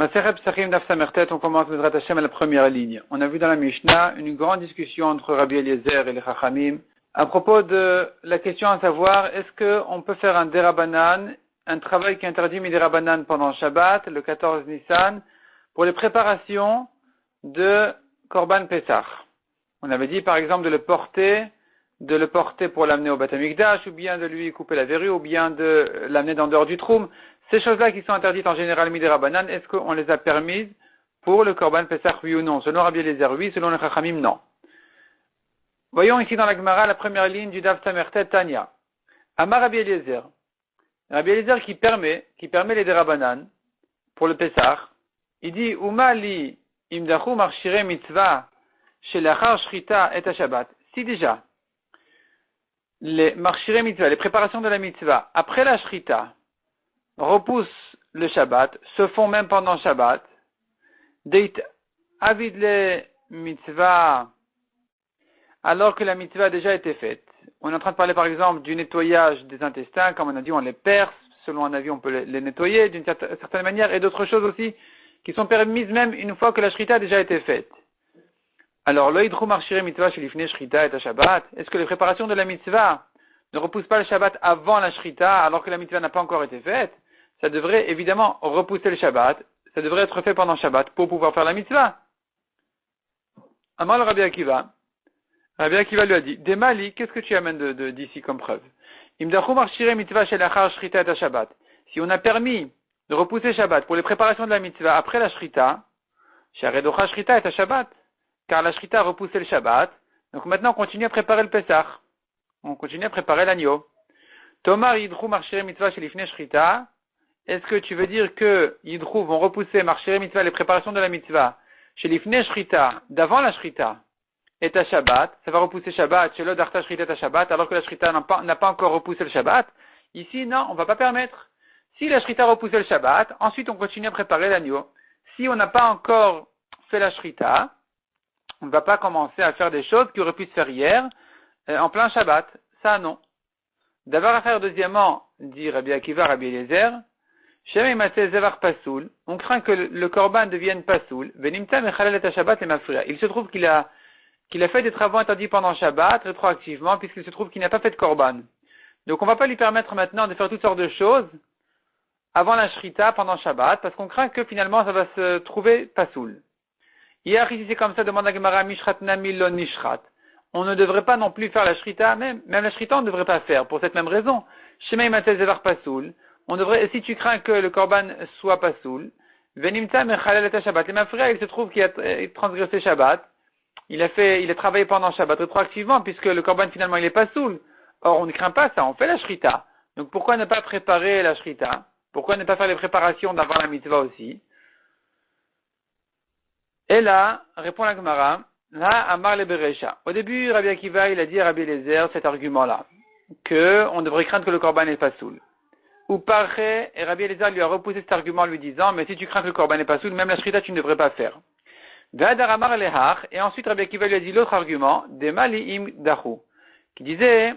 Masechet Psachim Daf Samertet, on commence Bezrat Hashem à la première ligne. On a vu dans la Mishnah une grande discussion entre Rabbi Eliezer et les Chachamim à propos de la question à savoir est-ce qu'on peut faire un Derabanan, un travail qui est interdit Miderabanan pendant Shabbat, le 14 Nissan, pour les préparations de Korban Pesach. On avait dit par exemple de le porter pour l'amener au Beth Amikdash, ou bien de lui couper la verrue, ou bien de l'amener dans dehors du Troum. Ces choses-là qui sont interdites en général Miderabanan, est-ce qu'on les a permises pour le Korban Pesach, oui ou non? Selon Rabbi Eliezer, oui. Selon les Chachamim, non. Voyons ici dans la Gemara la première ligne du Daf Samertet Tanya. Amar Rabbi Eliezer. Rabbi Eliezer qui permet les Derabanan pour le Pesach. Il dit, Uma li imdachu marshire mitzvah shelachar shrita et Shabbat. Si déjà, les marshire mitzvah, les préparations de la mitzvah, après la shrita, repoussent le Shabbat, se font même pendant Shabbat, deit avid le mitzvah, alors que la mitzvah a déjà été faite. On est en train de parler par exemple du nettoyage des intestins, comme on a dit, on les perce, selon un avis on peut les nettoyer d'une certaine manière, et d'autres choses aussi qui sont permises même une fois que la shrita a déjà été faite. Alors, lo yidru marshire mitzvah shelifnei shrita et Shabbat, est-ce que les préparations de la mitzvah ne repoussent pas le Shabbat avant la shrita, alors que la mitzvah n'a pas encore été faite? Ça devrait évidemment repousser le Shabbat, ça devrait être fait pendant Shabbat pour pouvoir faire la mitzvah. Amar le Rabbi Akiva lui a dit, Demali, qu'est-ce que tu amènes d'ici comme preuve? Imdachu marshire mitzvah shelachar shrita et Shabbat. Si on a permis de repousser Shabbat pour les préparations de la mitzvah après la shrita, sharedocha shrita et Shabbat, car la shrita a repoussé le Shabbat, donc maintenant on continue à préparer le Pesach, on continue à préparer l'agneau. Tomar yidru marshire mitzvah shelifnei shrita. Est-ce que tu veux dire que Yidrou vont repousser marshire mitzvah, les préparations de la mitzvah, chez l'ifnei shrita, d'avant la shrita, et à Shabbat, ça va repousser Shabbat, chez l'autre arta shrita et à Shabbat, alors que la shrita n'a pas encore repoussé le Shabbat? Ici, non, on va pas permettre. Si la shrita a repoussé le Shabbat, ensuite on continue à préparer l'agneau. Si on n'a pas encore fait la shrita, on ne va pas commencer à faire des choses qui auraient pu se faire hier, en plein Shabbat. Ça, non. D'avoir à faire deuxièmement, dit Rabbi Akiva, Rabbi Eliezer, on craint que le korban devienne pasoul. Il se trouve qu'il a fait des travaux interdits pendant Shabbat, rétroactivement, puisqu'il se trouve qu'il n'a pas fait de korban. Donc on ne va pas lui permettre maintenant de faire toutes sortes de choses avant la shrita, pendant Shabbat, parce qu'on craint que finalement ça va se trouver pasoul. Hier, ici c'est comme ça, demande la Gemara, Mishratna milon nishrat. On ne devrait pas non plus faire la shrita, même la shrita on ne devrait pas faire, pour cette même raison. Shemei matel zevar pasoul. On devrait, si tu crains que le korban soit pasoul, venimta mechalel et Shabbat. Les mafria, il se trouve qu'il a transgressé Shabbat. Il a travaillé pendant Shabbat rétroactivement, puisque le korban finalement il est pasoul. Or, on ne craint pas ça, on fait la shrita. Donc, pourquoi ne pas préparer la shrita? Pourquoi ne pas faire les préparations d'avant la mitzvah aussi? Et là, répond la Gemara, là, Amar le Beresha. Au début, Rabbi Akiva, il a dit à Rabbi Eliezer cet argument-là, que on devrait craindre que le korban est pasoul. Ou paré, et Rabbi Eliezer lui a repoussé cet argument en lui disant, mais si tu crains que le korban n'est pas soul, même la shrita tu ne devrais pas faire. V'adaramar lehach, et ensuite Rabbi Akiva lui a dit l'autre argument, demaliim dachu, qui disait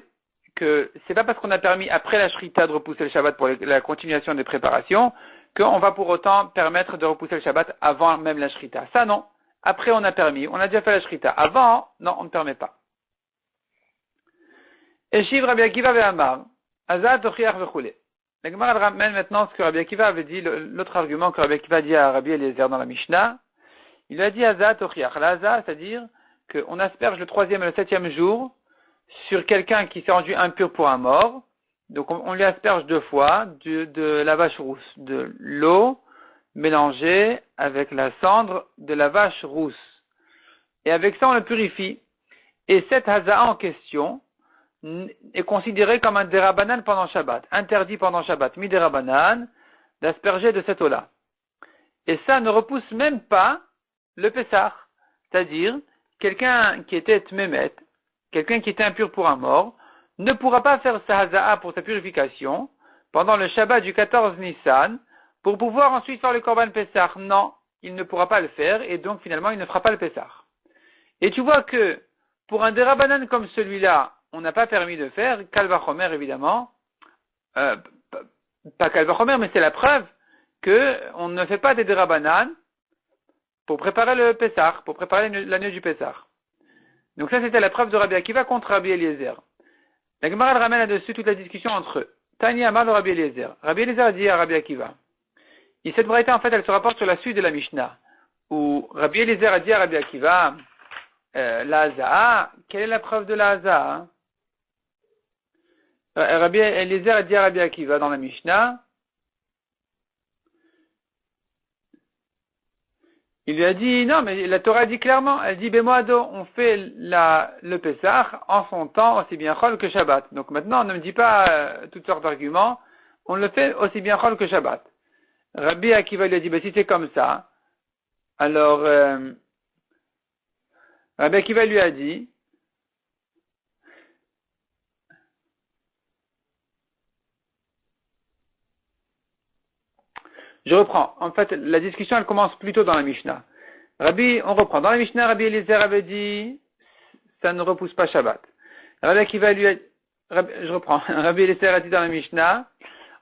que c'est pas parce qu'on a permis après la shrita de repousser le Shabbat pour la continuation des préparations, qu'on va pour autant permettre de repousser le Shabbat avant même la shrita. Ça non. Après on a permis, on a déjà fait la shrita. Avant, non, on ne permet pas. Et Shiv Rabbi Akiva ve'amar, azat tochiach v'chule. La Gemara ramène maintenant ce que Rabbi Akiva avait dit, l'autre argument que Rabbi Akiva a dit à Rabbi Eliezer dans la Mishnah. Il a dit Hazat Ochiach. La Hazat, c'est-à-dire qu'on asperge le 3e et le 7e jour sur quelqu'un qui s'est rendu impur pour un mort. Donc on lui asperge 2 fois de la vache rousse, de l'eau mélangée avec la cendre de la vache rousse. Et avec ça on le purifie. Et cette Hazat en question est considéré comme un derabanan pendant Shabbat, interdit pendant Shabbat, miderabanan, d'asperger de cette eau-là. Et ça ne repousse même pas le Pessah, c'est-à-dire quelqu'un qui était tmémet, quelqu'un qui était impur pour un mort, ne pourra pas faire sa haza'a pour sa purification pendant le Shabbat du 14 Nissan pour pouvoir ensuite faire le Korban Pessah. Non, il ne pourra pas le faire et donc finalement il ne fera pas le Pessah. Et tu vois que pour un derabanan comme celui-là, on n'a pas permis de faire, Kal Vachomer évidemment, pas Kal Vachomer, mais c'est la preuve qu'on ne fait pas des dérabanan pour préparer le Pessah, pour préparer l'agneau du Pessah. Donc ça, c'était la preuve de Rabbi Akiva contre Rabbi Eliezer. La Gemara ramène là-dessus toute la discussion entre eux. Tani Amar de Rabbi Eliezer. Rabbi Eliezer dit à Rabbi Akiva. Et cette braïta, en fait, elle se rapporte sur la suite de la Mishnah, où Rabbi Eliezer a dit à Rabbi Akiva, la Haza'a, quelle est la preuve de la Haza'a? Rabbi Eliezer a dit à Rabbi Akiva dans la Mishnah, il lui a dit, non, mais la Torah dit clairement, elle dit, Bemoado, on fait le Pessah en son temps aussi bien Chol que Shabbat. Donc maintenant, on ne me dit pas toutes sortes d'arguments, on le fait aussi bien Chol que Shabbat. Rabbi Akiva lui a dit, si c'est comme ça, alors, Rabbi Akiva lui a dit, je reprends. En fait, la discussion, elle commence plutôt dans la Mishnah. On reprend. Dans la Mishnah, Rabbi Eliezer avait dit, ça ne repousse pas Shabbat. Rabbi Akiva lui a, je reprends. Rabbi Eliezer a dit dans la Mishnah,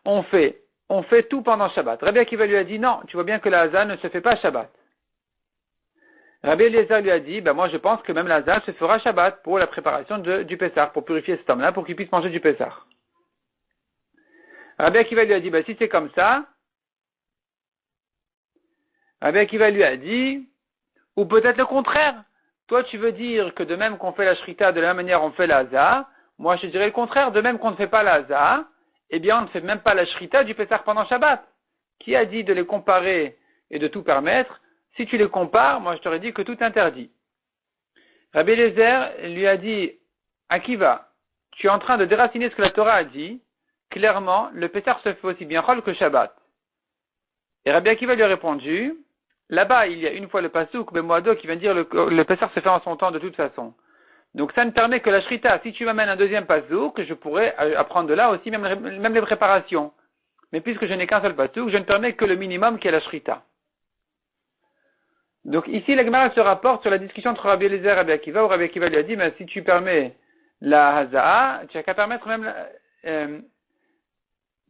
on fait tout pendant Shabbat. Rabbi Akiva lui a dit, non, tu vois bien que la Haza ne se fait pas Shabbat. Rabbi Eliezer lui a dit, moi je pense que même la Haza se fera Shabbat pour la préparation du Pessah, pour purifier cet homme-là, pour qu'il puisse manger du Pessah. Rabbi Akiva lui a dit, si c'est comme ça, Rabbi Akiva lui a dit, ou peut-être le contraire. Toi, tu veux dire que de même qu'on fait la shrita, de la même manière on fait la haza. Moi, je dirais le contraire. De même qu'on ne fait pas la haza, on ne fait même pas la shrita du Pessah pendant Shabbat. Qui a dit de les comparer et de tout permettre? Si tu les compares, moi, je t'aurais dit que tout est interdit. Rabbi Eliezer lui a dit, Akiva, tu es en train de déraciner ce que la Torah a dit. Clairement, le Pessah se fait aussi bien Chol que Shabbat. Et Rabbi Akiva lui a répondu, là-bas, il y a une fois le pasouk, Bemoado, qui vient dire le Pessah se fait en son temps de toute façon. Donc ça ne permet que la shrita. Si tu m'amènes un deuxième pasouk, je pourrais apprendre de là aussi même les préparations. Mais puisque je n'ai qu'un seul pasouk, je ne permets que le minimum qui est la shrita. Donc ici, la Gemara se rapporte sur la discussion entre Rabbi Eliezer et Rabbi Akiva, où Rabbi Akiva lui a dit, mais si tu permets la haza'a, tu n'as qu'à permettre même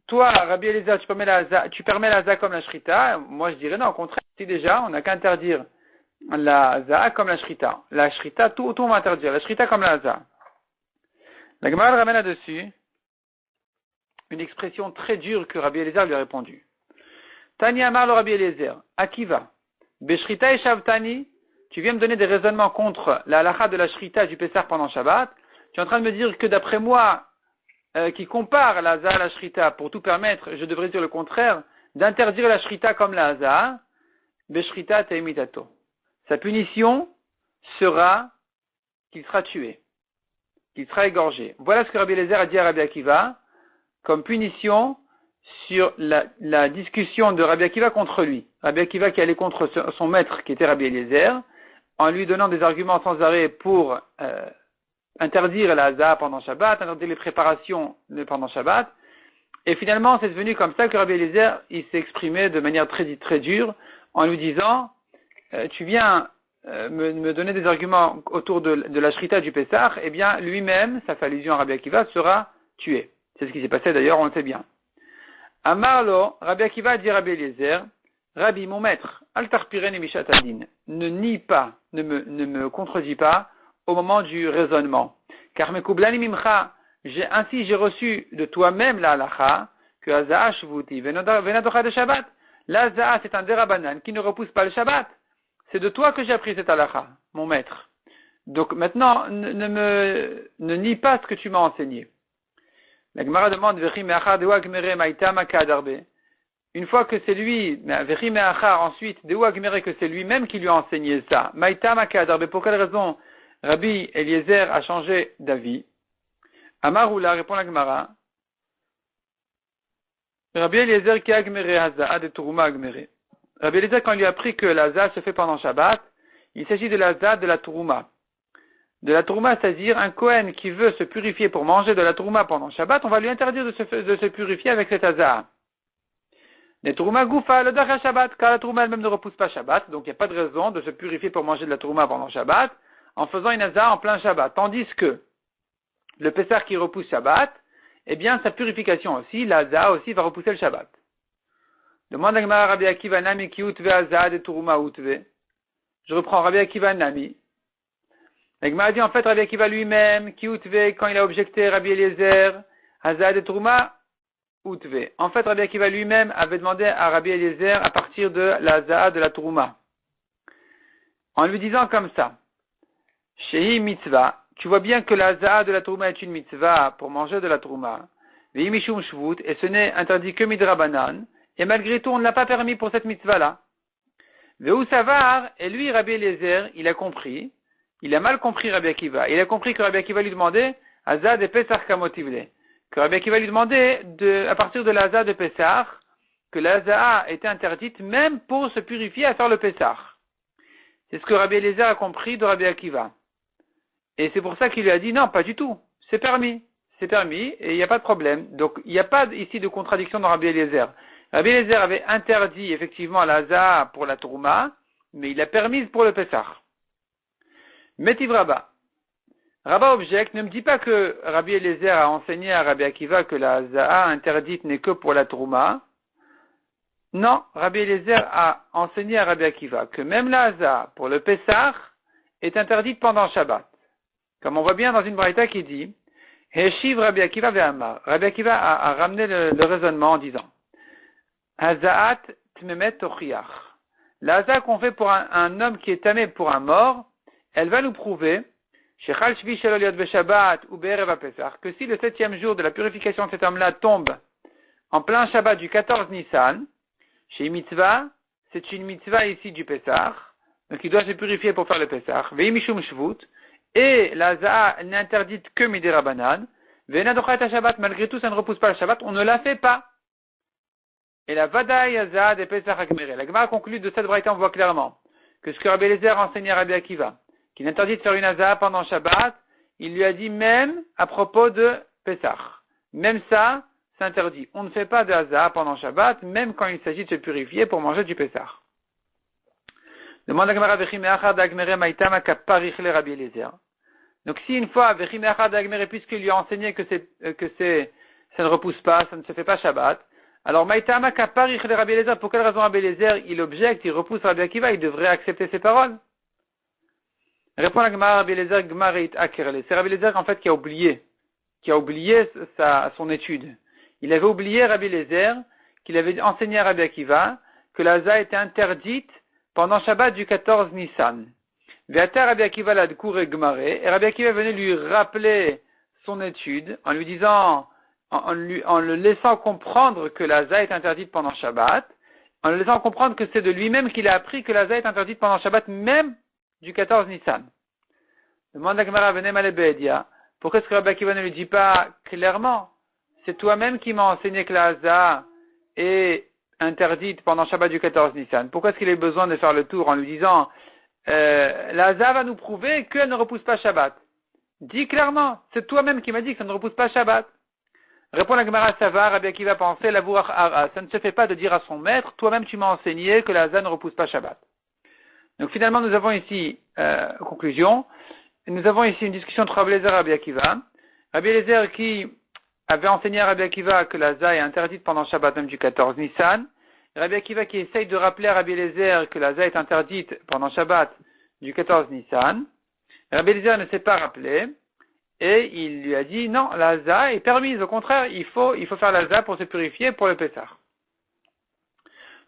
toi, Rabbi Eliezer, tu permets la haza'a comme la shrita. Moi, je dirais non, au contraire, si déjà, on n'a qu'à interdire la haza'a comme la shrita. La shrita, tout on va interdire. La shrita comme la haza'a. La Gemara ramène là-dessus une expression très dure que Rabbi Eliezer lui a répondu. Tani Amar le Rabbi Eliezer, Akiva, Beshrita et Shavtani, tu viens me donner des raisonnements contre la halakha de la shrita du Pessah pendant Shabbat. Tu es en train de me dire que d'après moi, qui compare la haza à la shrita pour tout permettre, je devrais dire le contraire, d'interdire la shrita comme la haza, beshrita teimitato. Sa punition sera qu'il sera tué, qu'il sera égorgé. Voilà ce que Rabbi Eliezer a dit à Rabbi Akiva comme punition sur la discussion de Rabbi Akiva contre lui. Rabbi Akiva qui allait contre son maître qui était Rabbi Eliezer, en lui donnant des arguments sans arrêt pour interdire la haza pendant Shabbat, interdire les préparations pendant Shabbat. Et finalement, c'est devenu comme ça que Rabbi Eliezer, il s'est exprimé de manière très, très dure, en lui disant, tu viens me donner des arguments autour de la shrita du Pessah, eh bien, lui-même, ça fait allusion à Rabbi Akiva, sera tué. C'est ce qui s'est passé d'ailleurs, on le sait bien. Amarlo, Rabbi Akiva dit Rabbi Eliezer, Rabbi, mon maître, altarpiren et mishatadin, ne nie pas, ne me contredis pas, au moment du raisonnement. Car mekublani mimcha, ainsi j'ai reçu de toi-même la halacha, que haza'a shvuti venadocha de Shabbat. La haza'a, c'est un dérabanan qui ne repousse pas le Shabbat. C'est de toi que j'ai appris cette halacha, mon maître. Donc maintenant, ne nie pas ce que tu m'as enseigné. La Gemara demande, Vechi me'achar dewa gmere maïta makadarbe. Une fois que c'est lui, Vechi me'achar, ensuite, dewa gmere, que c'est lui-même qui lui a enseigné ça. Maïta makadarbe, pour quelle raison Rabbi Eliezer a changé d'avis? Amaroula, répond la Gemara. Rabbi Eliezer qui a agmere haza'a de Turuma agmere. Rabbi Eliezer, quand il lui a appris que la haza'a se fait pendant Shabbat, il s'agit de la haza'a de la Turuma. De la Turuma, c'est-à-dire un Kohen qui veut se purifier pour manger de la Turuma pendant Shabbat, on va lui interdire de se purifier avec cette haza'a. Les Turuma goufa, le dacha Shabbat, car la Turuma elle-même ne repousse pas Shabbat, donc il n'y a pas de raison de se purifier pour manger de la Turuma pendant Shabbat, en faisant une haza'a en plein Shabbat. Tandis que le Pessah qui repousse Shabbat, eh bien, sa purification aussi, la haza'a aussi va repousser le Shabbat. Demande à Gemara Rabbi Akiva Nami ki utve Hazaa de Turuma utve. Je reprends Rabbi Akiva Nami. La Gemara dit en fait Rabbi Akiva lui-même, qui utve, quand il a objecté Rabbi Eliezer, Hazaa de Turuma utve. En fait, Rabbi Akiva lui-même avait demandé à Rabbi Eliezer à partir de la Hazaa de la Turuma. En lui disant comme ça, Shehi mitzvah, tu vois bien que la Hazaa de la Turuma est une mitzvah pour manger de la Turuma. Vehi mishum shvut, et ce n'est interdit que midrabanan, et malgré tout on ne l'a pas permis pour cette mitzvah-là. Vehu savar, et lui Rabbi Eliezer, il a compris, il a mal compris Rabbi Akiva. Il a compris que Rabbi Akiva lui demandait Hazaa de Pesach kamotivle. Que Rabbi Akiva lui demandait à partir de la Hazaa de Pesach, que la Hazaa était interdite même pour se purifier à faire le Pesach. C'est ce que Rabbi Eliezer a compris de Rabbi Akiva. Et c'est pour ça qu'il lui a dit non, pas du tout. C'est permis. C'est permis et il n'y a pas de problème. Donc il n'y a pas ici de contradiction dans Rabbi Eliezer. Rabbi Eliezer avait interdit effectivement la Hazaa pour la Trouma, mais il l'a permise pour le Pesach. Metiv Rabba. Rabba objecte, ne me dis pas que Rabbi Eliezer a enseigné à Rabbi Akiva que la Hazaa interdite n'est que pour la Trouma. Non, Rabbi Eliezer a enseigné à Rabbi Akiva que même la Hazaa pour le Pesach est interdite pendant Shabbat. Comme on voit bien dans une braïta qui dit Heshiv Rabbi Akiva ve'amar. Rabbi Akiva a ramené le raisonnement en disant Hazaat tmemet tochiach. La Hazaa qu'on fait pour un homme qui est tamé pour un mort, elle va nous prouver Shechal shvi shelo liot beShabbat ou be'erev haPesach, que si le 7e jour de la purification de cet homme-là tombe en plein Shabbat du 14 Nissan, chez mitzvah, c'est une mitzvah ici du Pesach, donc il doit se purifier pour faire le Pesach. Ve'i mishum shvut, et la Hazaa n'est interdite que midei Rabbanan. Ve'ena dochat haShabbat, malgré tout ça ne repousse pas le Shabbat, on ne la fait pas. Et la Vadaï Hazaa de Pesach Agmeré. La Gemara conclut de cette braïta, on voit clairement que ce que Rabbi Eliezer a enseigné à Rabbi Akiva, qu'il est interdit de faire une Hazaa pendant Shabbat, il lui a dit même à propos de Pesach. Même ça, c'est interdit. On ne fait pas de Hazaa pendant Shabbat, même quand il s'agit de se purifier pour manger du Pesach. Demande à Gemara Vechim Echad Agmeré Maïtama Kaparich le Rabbi Eliezer. Donc si une fois Vechim Echad Agmeré, puisqu'il lui a enseigné que ça ne repousse pas, ça ne se fait pas Shabbat, alors Maïtama Kaparich le Rabbi Eliezer, pour quelle raison Rabbi Eliezer il objecte, il repousse Rabbi Akiva, il devrait accepter ses paroles? Répond la Gemara Rabbi Eliezer Gmareit Akerle. C'est Rabbi Eliezer en fait qui a oublié son étude. Il avait oublié Rabbi Eliezer qu'il avait enseigné à Rabbi Akiva que la Hazaa était interdite pendant Shabbat du 14 Nissan. Ve'ata Rabbi Akiva l'adkour et Gmaré, et Rabbi Akiva venait lui rappeler son étude en lui disant, en le laissant comprendre que la Hazaa est interdite pendant Shabbat, en le laissant comprendre que c'est de lui-même qu'il a appris que la Hazaa est interdite pendant Shabbat même du 14 Nissan. Demande à Gemara Venem Alebedia, pourquoi est-ce que Rabbi Akiva ne lui dit pas clairement, c'est toi-même qui m'as enseigné que la Hazaa est interdite pendant Shabbat du 14 Nissan. Pourquoi est-ce qu'il a besoin de faire le tour en lui disant la Hazaa va nous prouver qu'elle ne repousse pas Shabbat? Dis clairement, c'est toi-même qui m'as dit que ça ne repousse pas Shabbat. Répond la Gemara Savar, Rabbi Akiva pensait la Bourach Ara. Ça ne se fait pas de dire à son maître, toi-même tu m'as enseigné que la Hazaa ne repousse pas Shabbat. Donc finalement nous avons ici, conclusion, nous avons ici une discussion entre Rabbi Eliezer et Rabbi Akiva. Rabbi Eliezer qui avait enseigné à Rabbi Akiva que la Hazaa est interdite pendant Shabbat même du 14 Nissan. Rabbi Akiva qui essaye de rappeler à Rabbi Eliezer que la Hazaa est interdite pendant Shabbat du 14 Nissan. Rabbi Eliezer ne s'est pas rappelé et il lui a dit non, la Hazaa est permise, au contraire, il faut faire la Hazaa pour se purifier pour le Pesach.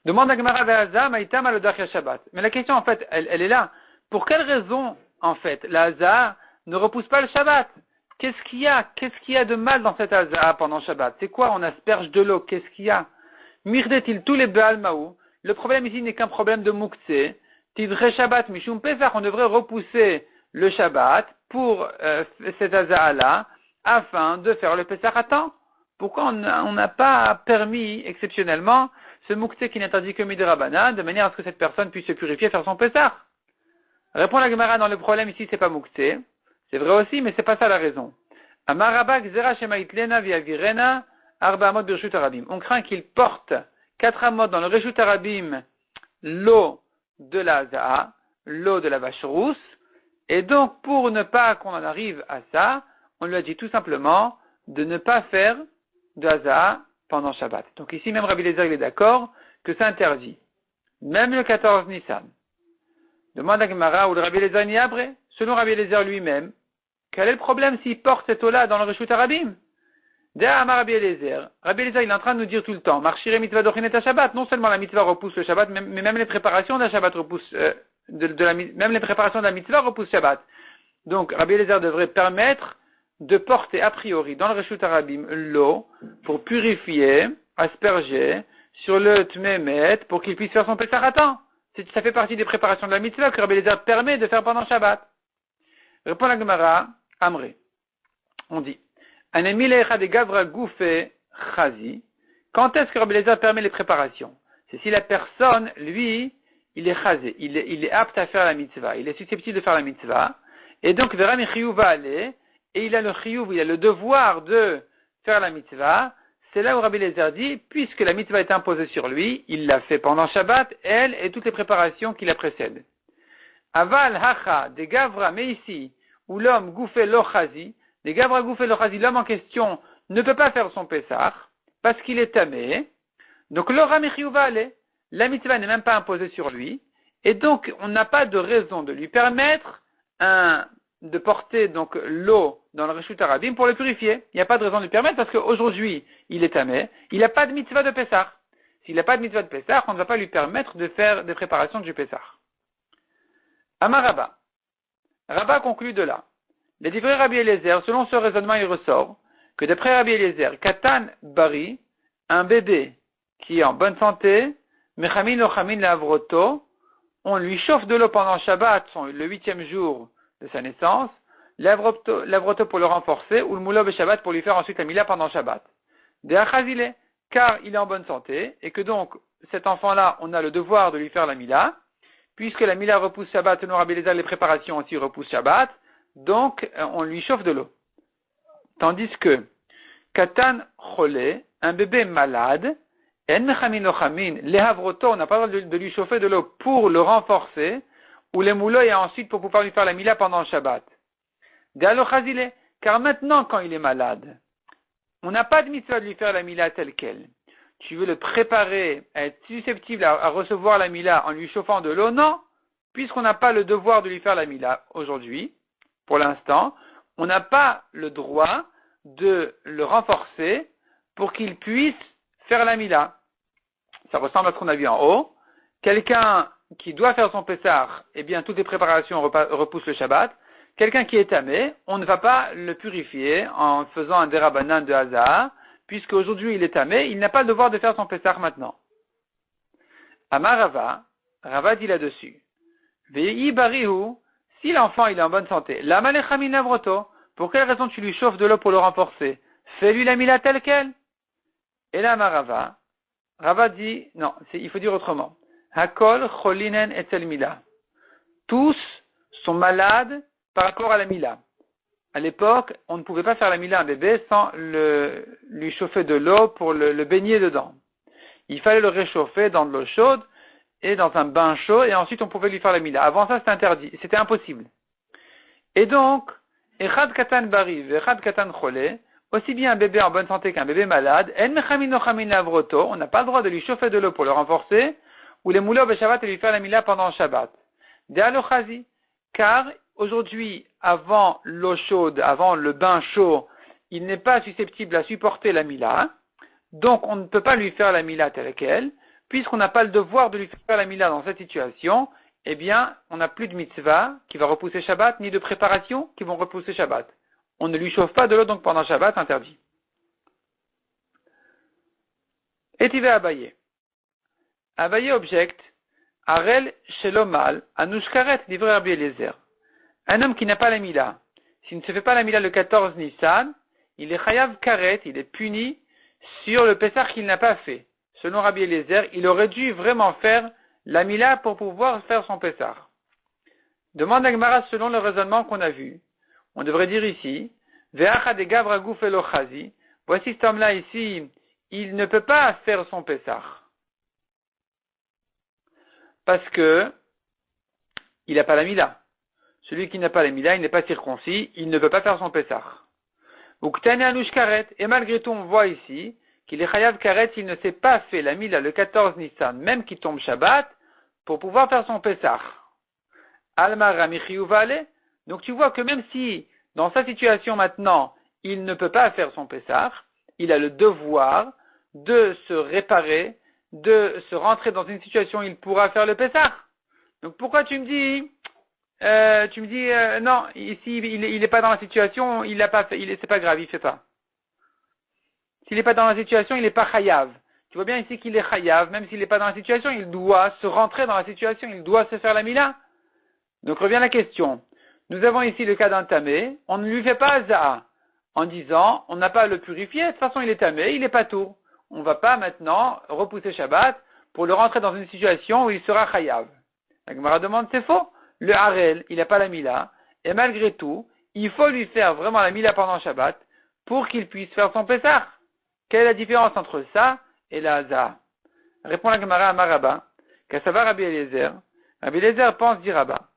Demande à Gemara Hazaa Maïtam Alodach Shabbat. Mais la question en fait, elle est là. Pour quelle raison en fait la Hazaa ne repousse pas le Shabbat? Qu'est-ce qu'il y a de mal dans cette Hazaa pendant Shabbat? C'est quoi? On asperge de l'eau, qu'est-ce qu'il y a? Mirdetil tous les Baal Maou. Le problème ici n'est qu'un problème de Moukse. Tidre Shabbat Mishum Pesach. On devrait repousser le Shabbat pour cette Hazaa-là afin de faire le Pesach à temps. Pourquoi on n'a pas permis exceptionnellement ce Moukse qui n'interdit que Midei Rabbanan de manière à ce que cette personne puisse se purifier et faire son Pesach? Répond la Gemara, dans le problème ici c'est pas Moukse. C'est vrai aussi, mais c'est pas ça la raison. Amarabak Zera Shemaitlena Viavirena Arba Amot Birshut Arabim. On craint qu'il porte 4 amot dans le Reshut Arabim l'eau de la Hazaa, l'eau de la vache rousse, et donc pour ne pas qu'on en arrive à ça, on lui a dit tout simplement de ne pas faire de Hazaa pendant Shabbat. Donc ici même Rabbi Eliezer il est d'accord que c'est interdit. Même le 14 Nissan. Demande à Gemara ou le Rabbi Eliezer Niabre, selon Rabbi Eliezer lui-même, quel est le problème s'il porte cette eau-là dans le Reshut Harabim? Rabbi Eliezer, il est en train de nous dire tout le temps, Marchire mitzvah dochinet à Shabbat, non seulement la mitzvah repousse le Shabbat, mais même les préparations de la Shabbat repoussent, même les préparations de la mitzvah repoussent Shabbat. Donc, Rabbi Eliezer devrait permettre de porter a priori dans le Reshut Harabim l'eau pour purifier, asperger sur le Tmemet pour qu'il puisse faire son Pesach à temps. Ça fait partie des préparations de la mitzvah que Rabbi Eliezer permet de faire pendant Shabbat. Répond la Gemara, Amré. On dit, quand est-ce que Rabbi Eliezer permet les préparations? C'est si la personne, lui, il est chazé, il est apte à faire la mitzvah, il est susceptible de faire la mitzvah, et donc Vera Michiyuv va aller, et il a le chiyuv, il a le devoir de faire la mitzvah. C'est là où Rabbi Eliezer dit, puisque la mitzvah est imposée sur lui, il l'a fait pendant Shabbat, elle et toutes les préparations qui la précèdent. Aval hacha de gavra, mais ici, où l'homme goufé lochazi, de gavra goufé lochazi, l'homme en question ne peut pas faire son Pessah, parce qu'il est tamé, donc l'ora michiyuv va aller. La mitzvah n'est même pas imposée sur lui, et donc on n'a pas de raison de lui permettre de porter donc l'eau dans le Reshut Harabim pour le purifier. Il n'y a pas de raison de lui permettre parce qu'aujourd'hui, il est tamé, il n'a pas de mitzvah de Pessah. S'il n'a pas de mitzvah de Pessah, on ne va pas lui permettre de faire des préparations du Pessah. Amar Rabba. Rabba conclut de là. Les divrei Rabbi Eliezer, selon ce raisonnement, il ressort que d'après Rabbi Eliezer, Katan Bari, un bébé qui est en bonne santé, Mechamin Lochamin Lavroto, on lui chauffe de l'eau pendant Shabbat, le 8e jour de sa naissance, l'avroto pour le renforcer, ou le moulo Shabbat pour lui faire ensuite la mila pendant Shabbat. De achazile, car il est en bonne santé, et que donc, cet enfant-là, on a le devoir de lui faire la mila, puisque la mila repousse Shabbat, selon Rabbi Eliezer, les préparations aussi repoussent Shabbat, donc, on lui chauffe de l'eau. Tandis que, Katan Chole, un bébé malade, En mechamin lochamin, les havroto, on n'a pas le droit de lui chauffer de l'eau pour le renforcer, ou les moulots et ensuite pour pouvoir lui faire la mila pendant le Shabbat. D'alochazile, car maintenant quand il est malade, on n'a pas de mitzvah de lui faire la mila telle qu'elle. Tu veux le préparer à être susceptible à recevoir la mila en lui chauffant de l'eau? Non, puisqu'on n'a pas le devoir de lui faire la mila aujourd'hui, pour l'instant, on n'a pas le droit de le renforcer pour qu'il puisse faire la mila. Ça ressemble à ce qu'on a vu en haut. Quelqu'un qui doit faire son Pessah, eh bien, toutes les préparations repoussent le Shabbat. Quelqu'un qui est tamé, on ne va pas le purifier en faisant un dérabanan de hasard, puisque aujourd'hui il est tamé, il n'a pas le devoir de faire son Pessah maintenant. Amar Rava dit là-dessus. Vei barihu, si l'enfant il est en bonne santé, lama lechamin lavroto, pour quelle raison tu lui chauffes de l'eau pour le renforcer? Fais-lui la mila telle qu'elle. Et là, Rava dit, non, il faut dire autrement. Hakol cholinen etzel mila. Tous sont malades par rapport à la mila. À l'époque, on ne pouvait pas faire la mila à un bébé sans lui chauffer de l'eau pour le baigner dedans. Il fallait le réchauffer dans de l'eau chaude et dans un bain chaud et ensuite on pouvait lui faire la mila. Avant ça, c'était interdit. C'était impossible. Et donc, echad katan bari, echad katan chole, aussi bien un bébé en bonne santé qu'un bébé malade, on n'a pas le droit de lui chauffer de l'eau pour le renforcer, ou les moulots Shabbat et lui faire la mila pendant le Shabbat. Car aujourd'hui, avant l'eau chaude, avant le bain chaud, il n'est pas susceptible à supporter la mila, donc on ne peut pas lui faire la mila telle qu'elle, puisqu'on n'a pas le devoir de lui faire la mila dans cette situation, eh bien, on n'a plus de mitzvah qui va repousser Shabbat, ni de préparation qui vont repousser Shabbat. On ne lui chauffe pas de l'eau, donc pendant Shabbat, interdit. Et il va Abaye. Abaye objecte, Arel shelomal, anushkaret, divrei Rabbi Eliezer. Un homme qui n'a pas la mila, s'il ne se fait pas la mila le 14 Nissan, il est chayav karet, il est puni sur le Pessah qu'il n'a pas fait. Selon Rabbi Eliezer, il aurait dû vraiment faire la mila pour pouvoir faire son Pessah. Demande à Gemara selon le raisonnement qu'on a vu. On devrait dire ici, Ve'acha de gavra guf elochazi. Voici cet homme-là ici, il ne peut pas faire son Pessah. Parce que, il n'a pas la mila. Celui qui n'a pas la mila, il n'est pas circoncis, il ne peut pas faire son Pessah. Et malgré tout, on voit ici qu'il est chayav karet s'il ne s'est pas fait la mila le 14 Nissan, même qui tombe Shabbat, pour pouvoir faire son Pessah. Alma Ramichiou Vale. Donc tu vois que même si, dans sa situation maintenant, il ne peut pas faire son Pessah, il a le devoir de se réparer, de se rentrer dans une situation où il pourra faire le Pessah. Donc pourquoi tu me dis, non, ici il n'est pas dans la situation, il l'a pas fait, c'est pas grave, il fait pas. S'il n'est pas dans la situation, il n'est pas chayav. Tu vois bien ici qu'il est chayav, même s'il n'est pas dans la situation, il doit se rentrer dans la situation, il doit se faire la mila. Donc revient la question. Nous avons ici le cas d'un tamé, on ne lui fait pas za'a, en disant, on n'a pas à le purifier, de toute façon il est tamé, il est pas tour. On ne va pas maintenant repousser Shabbat pour le rentrer dans une situation où il sera chayav. La Gemara demande, c'est faux. Le harel, il n'a pas la mila, et malgré tout, il faut lui faire vraiment la mila pendant Shabbat pour qu'il puisse faire son Pessah. Quelle est la différence entre ça et la haza? Répond la Gemara à Maraba, Kassava Rabbi Eliezer. Rabbi Eliezer pense dire Rabba.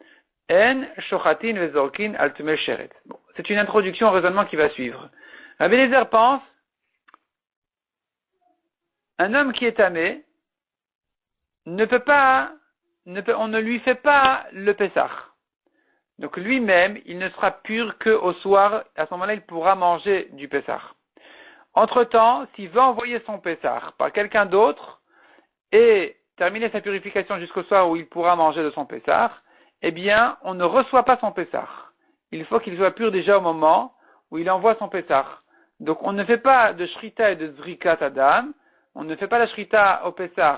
En shochatin vezorkin al tumel sheret. Bon, c'est une introduction au raisonnement qui va suivre. Rabbi Eliezer pense, un homme qui est tamé on ne lui fait pas le Pessah. Donc lui-même, il ne sera pur qu'au soir, à ce moment-là, il pourra manger du Pessah. Entre-temps, s'il veut envoyer son Pessah par quelqu'un d'autre et terminer sa purification jusqu'au soir où il pourra manger de son Pessah, eh bien, on ne reçoit pas son Pessah. Il faut qu'il soit pur déjà au moment où il envoie son Pessah. Donc, on ne fait pas de shrita et de zrikat adam, on ne fait pas la shrita au Pessah,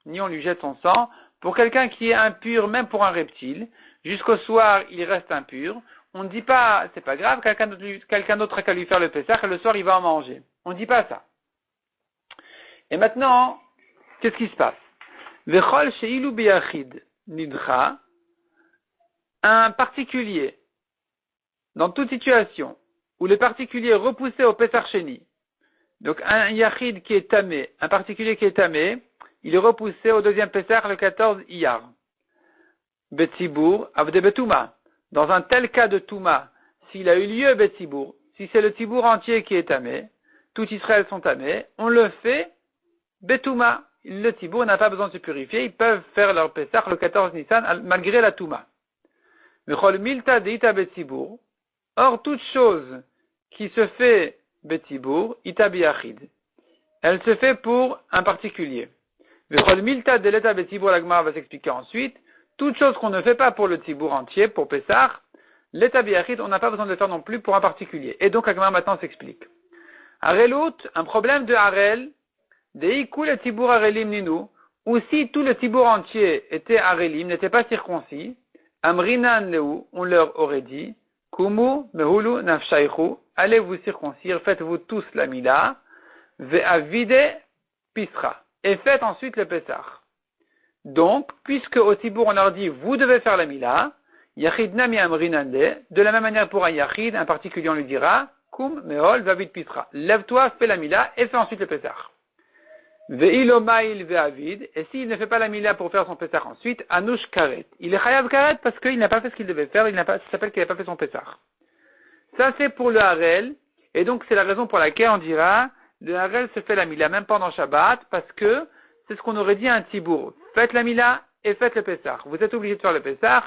ni on lui jette son sang. Pour quelqu'un qui est impur, même pour un reptile, jusqu'au soir, il reste impur. On ne dit pas, c'est pas grave, quelqu'un d'autre a qu'à lui faire le Pessah, et le soir, il va en manger. On ne dit pas ça. Et maintenant, qu'est-ce qui se passe? Vechol sheilu biyachid nidra, un particulier, dans toute situation, où le particulier est repoussé au Pessah Sheni, donc un yachid qui est tamé, un particulier qui est tamé, il est repoussé au deuxième Pessah le 14 Iyar. Betsibour, avde betouma. Dans un tel cas de Touma, s'il a eu lieu Betsibour, si c'est le Tibour entier qui est tamé, tout Israël sont tamés, on le fait Betouma. Le Tibour n'a pas besoin de se purifier, ils peuvent faire leur Pessah le 14 Nissan malgré la Touma. Milta deita Betsibour. Or, toute chose qui se fait Betsibour, ita biyachid. Elle se fait pour un particulier. Milta de l'État Betsibour, la Gemara va s'expliquer ensuite. Toute chose qu'on ne fait pas pour le Tibour entier, pour Pessah, l'État biyachid, on n'a pas besoin de le faire non plus pour un particulier. Et donc, la Gemara maintenant s'explique. Arelout, un problème de Arel, deikou le Tibour Arelim ninu, ou si tout le Tibour entier était Arelim, n'était pas circoncis, Amrinan leu, on leur aurait dit, Kumu mehulu nafshaychu, allez vous circoncire, faites-vous tous la mila, ve'avide pisra, et faites ensuite le Pessah. Donc, puisque au Tibour on leur dit, vous devez faire la mila, Yachid nami amrinande, de la même manière pour un Yachid, un particulier on lui dira, Kum mehol vavid pisra, lève-toi, fais la mila, et fais ensuite le Pessah. Ve'ilomail ve'avid, et s'il ne fait pas la mila pour faire son Pessah ensuite, anush karet. Il est chayav karet parce qu'il n'a pas fait ce qu'il devait faire, ça s'appelle qu'il n'a pas fait son Pessah. Ça c'est pour le harel, et donc c'est la raison pour laquelle on dira, le harel se fait la mila même pendant Shabbat, parce que c'est ce qu'on aurait dit à un tibour. Faites la mila et faites le Pessah. Vous êtes obligé de faire le Pessah,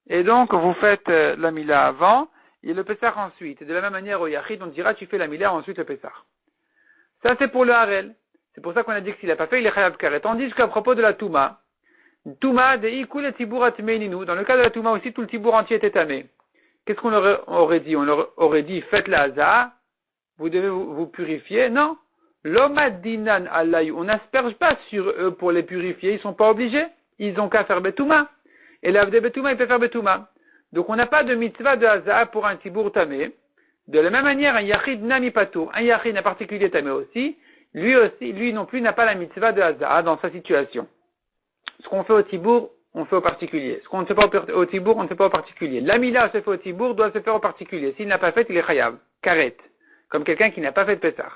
et donc vous faites la mila avant, et le Pessah ensuite. Et de la même manière au Yachid, on dira tu fais la mila ensuite le Pessah. Ça c'est pour le harel. C'est pour ça qu'on a dit que s'il n'a pas fait, il est chayav karet. Tandis qu'à propos de la Touma, Touma de iku le tibour atmeininu, dans le cas de la Touma aussi, tout le tibour entier était tamé. Qu'est-ce qu'on aurait dit? On leur aurait dit, faites la haza, vous devez vous purifier. Non. L'omadinan alayou, on n'asperge pas sur eux pour les purifier, ils sont pas obligés. Ils ont qu'à faire betouma. Et l'avde betouma, il peut faire betouma. Donc on n'a pas de mitzvah de haza pour un tibour tamé. De la même manière, un yachid nami patou, un yachid en particulier tamé aussi, lui non plus n'a pas la mitzvah de haza dans sa situation. Ce qu'on fait au tibour, on fait au particulier. Ce qu'on ne fait pas au tibour, on ne fait pas au particulier. L'amila se fait au tibour, doit se faire au particulier. S'il n'a pas fait, il est chayav, karet, comme quelqu'un qui n'a pas fait de Pessah.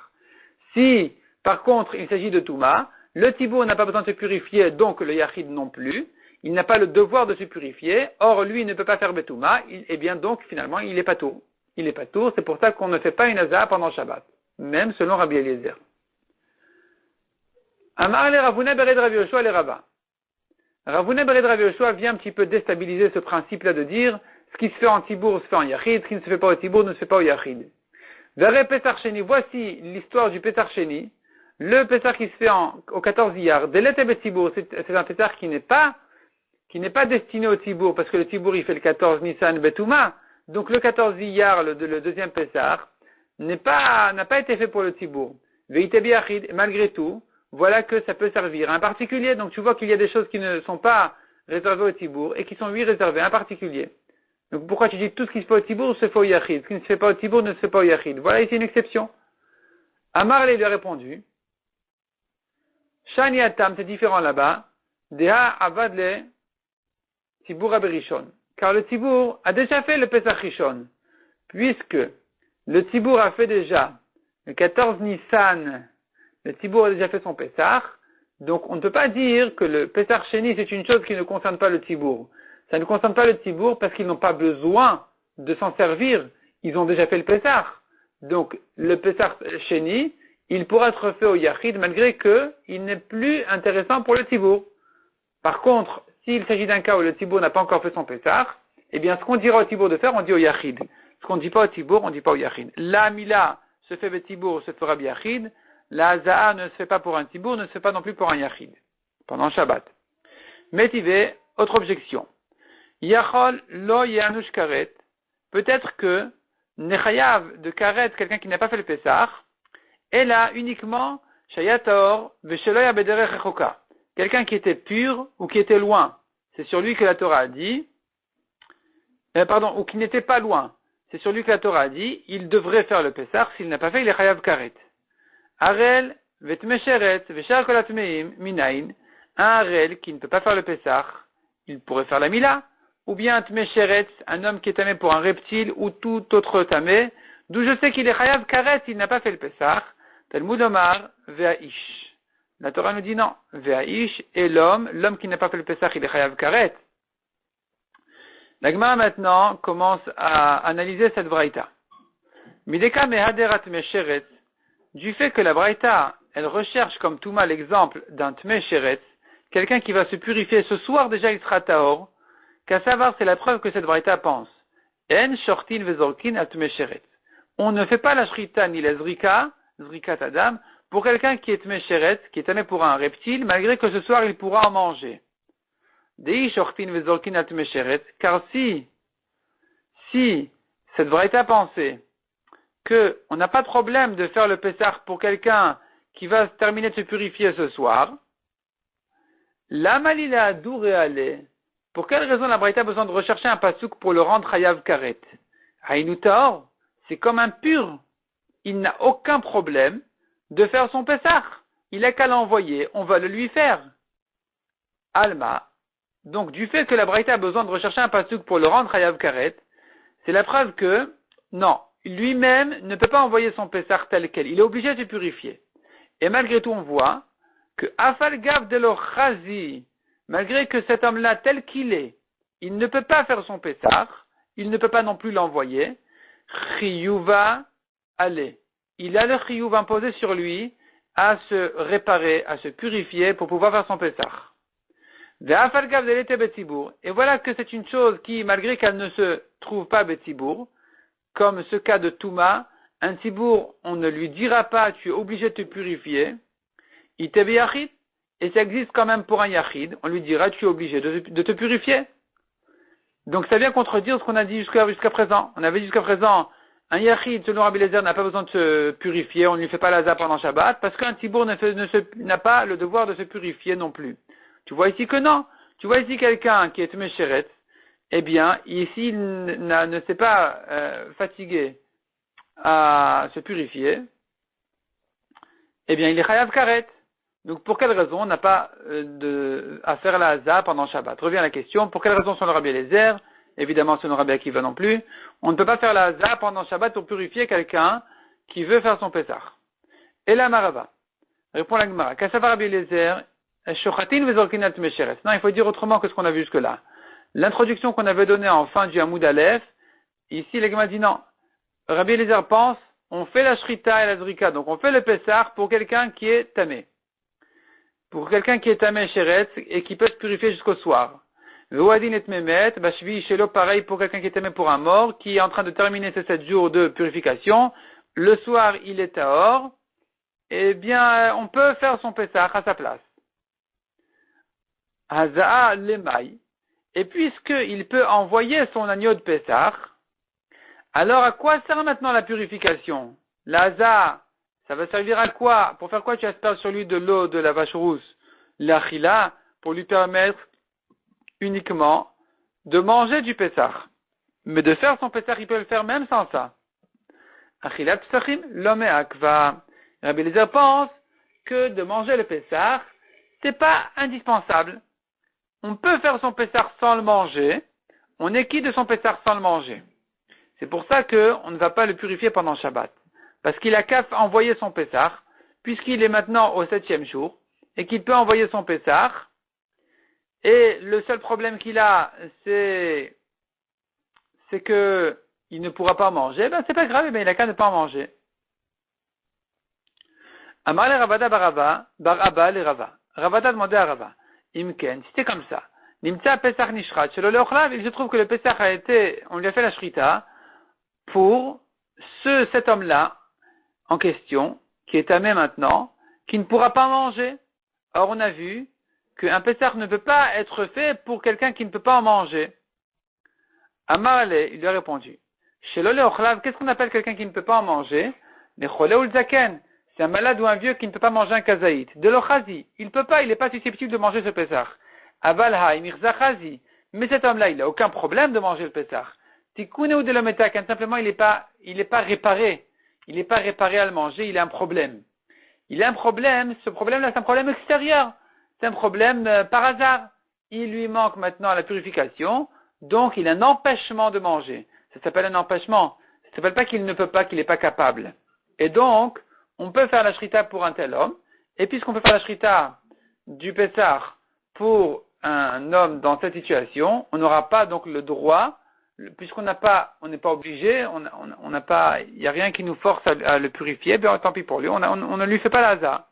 Si, par contre, il s'agit de Touma, le tibour n'a pas besoin de se purifier, donc le yachid non plus. Il n'a pas le devoir de se purifier. Or, lui, il ne peut pas faire betouma. Eh bien, donc, finalement, il est patour. Il est patour. C'est pour ça qu'on ne fait pas une haza pendant Shabbat. Même selon Rabbi Eliezer. Amar le Ravuna bered Rav Yoshua le Rabba. Ravuna bered Rav Yoshua vient un petit peu déstabiliser ce principe-là de dire ce qui se fait en Tibour se fait en Yachid, ce qui ne se fait pas au Tibour ne se fait pas au Yachid. Verre Pesach Sheni, voici l'histoire du Pesach Sheni. Le Pesach qui se fait au 14 Iyar, Delete Betibour, c'est un Pesach qui n'est pas destiné au Tibour, parce que le Tibour il fait le 14 Nissan Betouma, donc le 14 Iyar, le deuxième Pesach, n'a pas été fait pour le Tibour. Veitebi Yachid, malgré tout, voilà que ça peut servir à un particulier, donc tu vois qu'il y a des choses qui ne sont pas réservées au Tibour, et qui sont lui réservées à un particulier. Donc pourquoi tu dis tout ce qui se fait au Tibour se fait au Yachid, ce qui ne se fait pas au Tibour ne se fait pas au Yachid. Voilà ici une exception. Amar lui a répondu, Shani Atam, c'est différent là-bas, Deha Avadle Tibour Aberishon. Car le Tibour a déjà fait le Pesach Rishon, puisque le Tibour a fait déjà le 14 Nissan, le Tibour a déjà fait son Pesach, donc on ne peut pas dire que le Pesach Sheni c'est une chose qui ne concerne pas le Tibour. Ça ne concerne pas le Tibour parce qu'ils n'ont pas besoin de s'en servir, ils ont déjà fait le Pesach. Donc le Pesach Sheni, il pourra être fait au Yachid malgré qu'il n'est plus intéressant pour le Tibour. Par contre, s'il s'agit d'un cas où le Tibour n'a pas encore fait son Pesach, eh bien ce qu'on dira au Tibour de faire, on dit au Yachid. Ce qu'on ne dit pas au Tibour, on ne dit pas au Yachid. La Mila se fait au Tibour, se fera Yachid. La Za'a ne se fait pas pour un Tibour, ne se fait pas non plus pour un Yachid. Pendant Shabbat. Métivé, autre objection. Yachol lo yanush karet. Peut-être que Nechayav de karet, quelqu'un qui n'a pas fait le Pesach, est là uniquement Shayator Vesheloya Bederech Rechoka. Quelqu'un qui était pur ou qui était loin. C'est sur lui que la Torah a dit, ou qui n'était pas loin. C'est sur lui que la Torah a dit, il devrait faire le Pesach, s'il n'a pas fait, il est Chayav Karet. Arel Vetmesheret Veshar Kolatmeim Minain. Un Arel qui ne peut pas faire le Pesach, il pourrait faire la Mila. Ou bien un Tmesheret, un homme qui est tamé pour un reptile ou tout autre tamé, d'où je sais qu'il est Chayav Karet, il n'a pas fait le Pesach. Talmud Omar Ve'aish. La Torah nous dit non. Ve'aish est l'homme qui n'a pas fait le Pesach, il est Chayav Karet. La Gemara maintenant commence à analyser cette braïta. Mideka mehaderat mesheret, du fait que la braïta, elle recherche comme Touma l'exemple d'un tmesheret, quelqu'un qui va se purifier ce soir déjà il sera tahor, qu'à savoir c'est la preuve que cette braïta pense. En shortin vezorkin al tmesheret. On ne fait pas la shrita ni la zrika tadam, pour quelqu'un qui est tmesheret, qui est tamé pour un reptile, malgré que ce soir il pourra en manger. Car si cette braïta pensait que on n'a pas de problème de faire le Pesach pour quelqu'un qui va terminer de se purifier ce soir, la malila douréale, pour quelle raison la braïta a besoin de rechercher un pasouk pour le rendre chayav karet? Haïnoutaor, c'est comme un pur, il n'a aucun problème de faire son Pesach, il a qu'à l'envoyer, on va le lui faire. Alma. Donc, du fait que la Braïta a besoin de rechercher un pasuk pour le rendre Chayav Karet, c'est la preuve que, non, lui-même ne peut pas envoyer son Pessar tel quel. Il est obligé de se purifier. Et malgré tout, on voit que Afal Gav de lo Chazi, malgré que cet homme-là, tel qu'il est, il ne peut pas faire son Pessar, il ne peut pas non plus l'envoyer, Chiyuva ale. Il a le Chiyuv imposé sur lui à se réparer, à se purifier pour pouvoir faire son Pessar. Et voilà que c'est une chose qui, malgré qu'elle ne se trouve pas Betibour, comme ce cas de Touma, un Tibour, on ne lui dira pas, tu es obligé de te purifier, et ça existe quand même pour un Yachid, on lui dira, tu es obligé de te purifier. Donc ça vient contredire ce qu'on a dit jusqu'à présent. On avait dit jusqu'à présent, un Yachid, selon Rabbi Eliezer, n'a pas besoin de se purifier, on ne lui fait pas la zappe pendant Shabbat, parce qu'un Tibour n'a pas le devoir de se purifier non plus. Tu vois ici que non. Tu vois ici quelqu'un qui est Mesheret, eh bien, ici, il ne s'est pas fatigué à se purifier, eh bien, il est Chayav Karet. Donc, pour quelle raison on n'a pas à faire la Haza pendant Shabbat? Revient à la question, pour quelle raison selon Rabbi Eliezer, évidemment selon Rabbi Akiva non plus, on ne peut pas faire la Haza pendant Shabbat pour purifier quelqu'un qui veut faire son Pesach. Et la Marava, répond la Gemara, Kassavar Rabbi Eliezer, non, il faut dire autrement que ce qu'on a vu jusque-là. L'introduction qu'on avait donnée en fin du Hamoud Aleph, ici, les Gemara dit non. Rabbi Eliezer pense, on fait la Shrita et la Zrika, donc on fait le Pessah pour quelqu'un qui est tamé. pour quelqu'un qui est tamé chéretz et qui peut se purifier jusqu'au soir. Ve'uadin et memet, bashvi shelo, pareil pour quelqu'un qui est tamé pour un mort, qui est en train de terminer ses 7 jours de purification. Le soir, il est tahor. Eh bien, on peut faire son Pessah à sa place. Haza'a lemai. Et puisqu'il peut envoyer son agneau de Pessah, alors à quoi sert maintenant la purification? L'Haza, ça va servir à quoi? Pour faire quoi tu asperges sur lui de l'eau de la vache rousse? L'Achila, pour lui permettre uniquement de manger du Pessah. Mais de faire son Pessah, il peut le faire même sans ça. Achilat Psachim, l'homme akva. Rabbi Eliezer pense que de manger le Pessah, c'est pas indispensable. On peut faire son Pessah sans le manger. On est quitte de son Pessah sans le manger. C'est pour ça qu'on ne va pas le purifier pendant Shabbat. Parce qu'il a qu'à envoyer son Pessah, puisqu'il est maintenant au 7e jour, et qu'il peut envoyer son Pessah. Et le seul problème qu'il a, c'est que il ne pourra pas manger. Ben, c'est pas grave, ben, il a qu'à ne pas en manger. Amar le Ravada bar Abba le Rava. Ravada demandait à Rava. Imken, si c'est comme ça. Nimtza Pesach Nishrat. Chez le Leochlav, il se trouve que le Pesach on lui a fait la shrita pour cet homme-là, en question, qui est tamé maintenant, qui ne pourra pas manger. Or, on a vu qu'un Pesach ne peut pas être fait pour quelqu'un qui ne peut pas en manger. Amar il lui a répondu. Chez le Leochlav, qu'est-ce qu'on appelle quelqu'un qui ne peut pas en manger? Les Cholé ou le Zaken. C'est un malade ou un vieux qui ne peut pas manger un kazaït. De l'ochazi. Il peut pas, il n'est pas susceptible de manger ce Pessah. Avalha, mirza chazi. Mais cet homme-là, il n'a aucun problème de manger le Pessah. Tikune ou de l'ometakan. Simplement, il n'est pas réparé. Il n'est pas réparé à le manger, il a un problème. Il a un problème, ce problème-là, c'est un problème extérieur. C'est un problème par hasard. Il lui manque maintenant la purification, donc il a un empêchement de manger. Ça s'appelle un empêchement. Ça ne s'appelle pas qu'il ne peut pas, qu'il n'est pas capable. Et donc, on peut faire la shrita pour un tel homme, et puisqu'on peut faire la shrita du Pessah pour un homme dans cette situation, on n'aura pas donc le droit, puisqu'on n'est pas obligé, on n'a pas, il n'y a rien qui nous force à le purifier, bien tant pis pour lui, on ne lui fait pas l'hasard.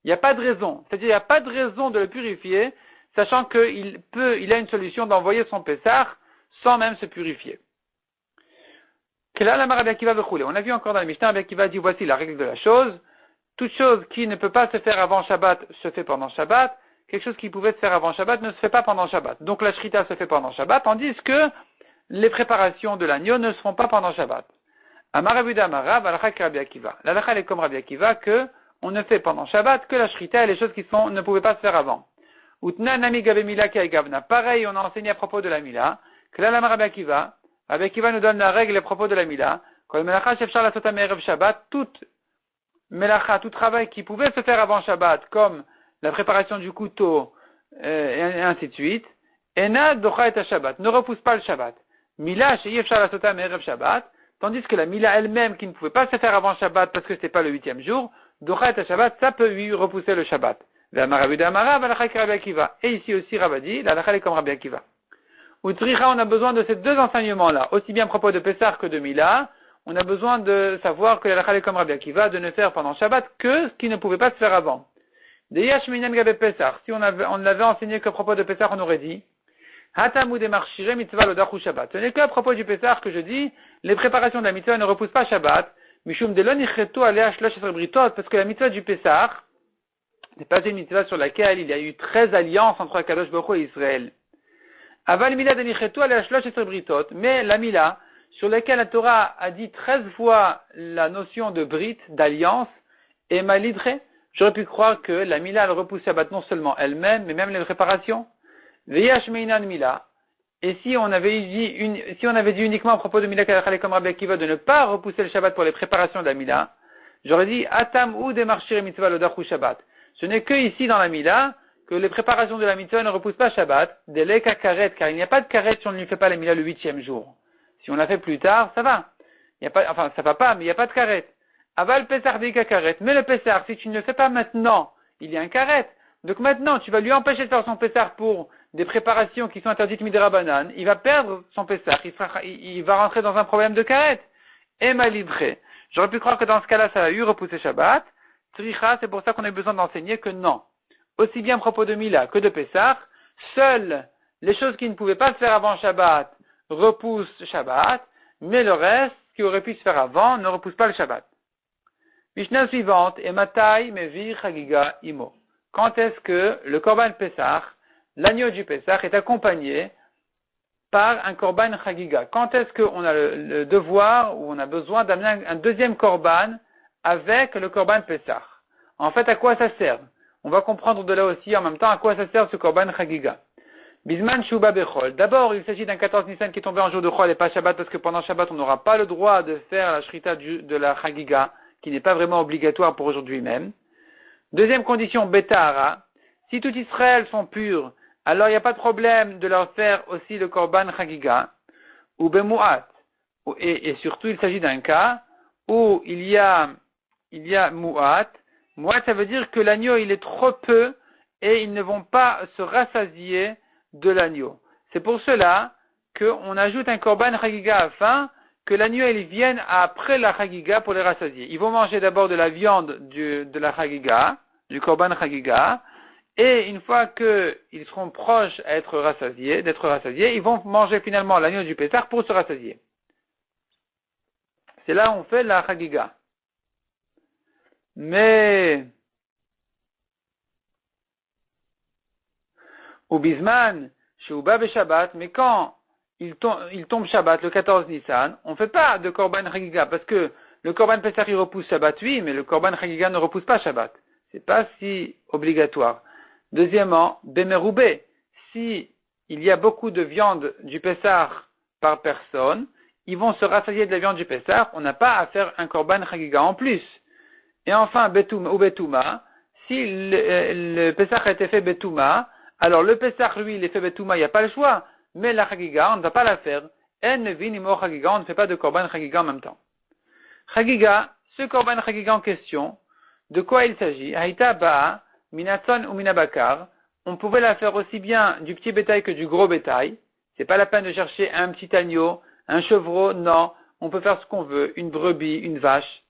Il n'y a pas de raison, c'est-à-dire il n'y a pas de raison de le purifier, sachant qu'il a une solution d'envoyer son Pessah sans même se purifier. On a vu encore dans le Mishnah, Rabbi Akiva dit voici la règle de la chose. Toute chose qui ne peut pas se faire avant Shabbat se fait pendant Shabbat. Quelque chose qui pouvait se faire avant Shabbat ne se fait pas pendant Shabbat. Donc la shrita se fait pendant Shabbat, tandis que les préparations de l'agneau ne se font pas pendant Shabbat. Amar Abuda Amara, Valachak Rabbi Akiva. La lacha est comme Rabbi Akiva que on ne fait pendant Shabbat que la shrita et les choses qui ne pouvaient pas se faire avant. Utna Nami Gabe Mila Kai Gavna. Pareil, on a enseigné à propos de la Mila. Que là, Rabbi Akiva. Rabbi Akiva nous donne la règle à propos de la Mila. Quand le melacha shefshar la sota me'erev Shabbat, toute melacha, tout travail qui pouvait se faire avant Shabbat, comme la préparation du couteau, et ainsi de suite, ena docha et Shabbat, ne repousse pas le Shabbat. Mila sheyefshar la sota me'erev Shabbat, tandis que la Mila elle-même, qui ne pouvait pas se faire avant Shabbat parce que c'était pas le 8e jour, docha et Shabbat, ça peut lui repousser le Shabbat. Et ici aussi, Rabadi, la lacha est comme Rabbi Akiva. Utricha, on a besoin de ces deux enseignements-là, aussi bien à propos de Pessah que de Mila. On a besoin de savoir que la lacha est comme Rabbi Akiva, de ne faire pendant Shabbat que ce qui ne pouvait pas se faire avant. Deyash minan gabe Pessah. Si on l'avait enseigné qu'à propos de Pessah, on aurait dit Hatamu de marchire mitzvah lodachu Shabbat. Ce n'est qu'à propos du Pessah que je dis les préparations de la mitzvah ne repoussent pas Shabbat. Mishum delon ichetu alea shlosh britot, parce que la mitzvah du Pessah n'est pas une mitzvah sur laquelle il y a eu 13 alliances entre Kadosh Baruch Hu et Israël. Aval mila denichetu alea shlosh britot, mais la mila sur laquelle la Torah a dit 13 fois la notion de brit, d'alliance, et malidre, j'aurais pu croire que la mila elle repousse Shabbat non seulement elle-même, mais même les préparations. Veyash meinan mila. Et si on avait dit uniquement à propos de mila kalachale comme Rabbi Akiva de ne pas repousser le Shabbat pour les préparations de la mila, j'aurais dit atam ou de marchir mitzvah lodachu Shabbat. Ce n'est que ici dans la mila que les préparations de la mitzvah ne repoussent pas Shabbat, deleka karet, car il n'y a pas de karet si on ne lui fait pas la mila le 8e jour. Si on l'a fait plus tard, ça va. Ça va pas, mais il n'y a pas de karet. Aval pesar dika karet. Mais le pesar, si tu ne le fais pas maintenant, il y a un karet. Donc maintenant, tu vas lui empêcher de faire son pesar pour des préparations qui sont interdites midrabanan. Il va perdre son pesar. Il va rentrer dans un problème de karet. Et malidré. J'aurais pu croire que dans ce cas-là, ça a eu repoussé Shabbat. Tricha, c'est pour ça qu'on a besoin d'enseigner que non. aussi bien à propos de Mila que de Pessah, seules les choses qui ne pouvaient pas se faire avant Shabbat repoussent Shabbat, mais le reste, qui aurait pu se faire avant, ne repousse pas le Shabbat. Mishnah suivante, et Matai Mevi Chagiga Imo. Quand est-ce que le Korban Pessah, l'agneau du Pessah, est accompagné par un Korban Chagiga? Quand est-ce qu'on a le devoir ou on a besoin d'amener un deuxième Korban avec le Korban Pessah? En fait, à quoi ça sert? On va comprendre de là aussi en même temps à quoi ça sert ce Korban Chagiga. Bisman Shuba Bechol. D'abord, il s'agit d'un 14 Nissan qui est tombé en jour de Chol et pas Shabbat, parce que pendant Shabbat, on n'aura pas le droit de faire la Shrita de la Chagiga, qui n'est pas vraiment obligatoire pour aujourd'hui même. Deuxième condition, Betahara. Si tout Israël sont purs, alors il n'y a pas de problème de leur faire aussi le Korban Chagiga, ou Bemuat. Et surtout, il s'agit d'un cas où il y a Muat. Muat, ça veut dire que l'agneau, il est trop peu et ils ne vont pas se rassasier de l'agneau. C'est pour cela qu'on ajoute un Korban Chagiga afin que l'agneau il vienne après la Chagiga pour les rassasier. Ils vont manger d'abord de la viande de la Chagiga, du Korban Chagiga, et une fois qu'ils seront proches d'être rassasiés, ils vont manger finalement l'agneau du Pessah pour se rassasier. C'est là où on fait la Chagiga. Mais au Bisman, chez Uba et Shabbat, mais quand il tombe Shabbat, le 14 Nissan, on ne fait pas de Korban Chagiga, parce que le Korban Pessah il repousse Shabbat, oui, mais le Korban Chagiga ne repousse pas Shabbat. C'est pas si obligatoire. Deuxièmement, Bemeroubé, si il y a beaucoup de viande du Pessah par personne, ils vont se rassasier de la viande du Pessah, on n'a pas à faire un Korban Chagiga en plus. Et enfin, Betouma ou Betouma, si le Pessah a été fait Betouma, alors le Pessah, lui, il est fait Betouma, il n'y a pas le choix, mais la Chagiga, on ne va pas la faire. En Nevin, Imo Chagiga, on ne fait pas de Korban Chagiga en même temps. Chagiga, ce Korban Chagiga en question, de quoi il s'agit? Haïta Ba'a, Minason ou Minabakar, on pouvait la faire aussi bien du petit bétail que du gros bétail. C'est pas la peine de chercher un petit agneau, un chevreau, non. On peut faire ce qu'on veut, une brebis, une vache.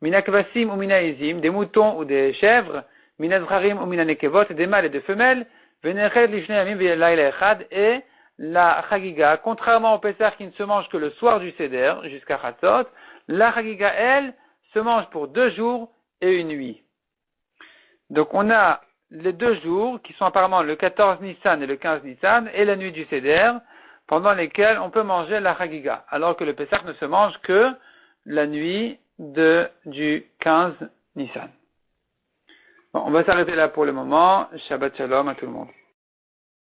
Minakvasim ou minaizim, des moutons ou des chèvres, minazrarim ou minanekevot, des mâles et des femelles, venered lifnei yamim ve'layla echad, et la chagiga, contrairement au Pessah qui ne se mange que le soir du Seder, jusqu'à Chatzot, la chagiga, elle, se mange pour 2 jours et une nuit. Donc on a les 2 jours, qui sont apparemment le 14 Nissan et le 15 Nissan, et la nuit du Seder, pendant lesquels on peut manger la chagiga, alors que le Pessah ne se mange que la nuit du 15 Nissan. Bon, on va s'arrêter là pour le moment. Shabbat Shalom à tout le monde.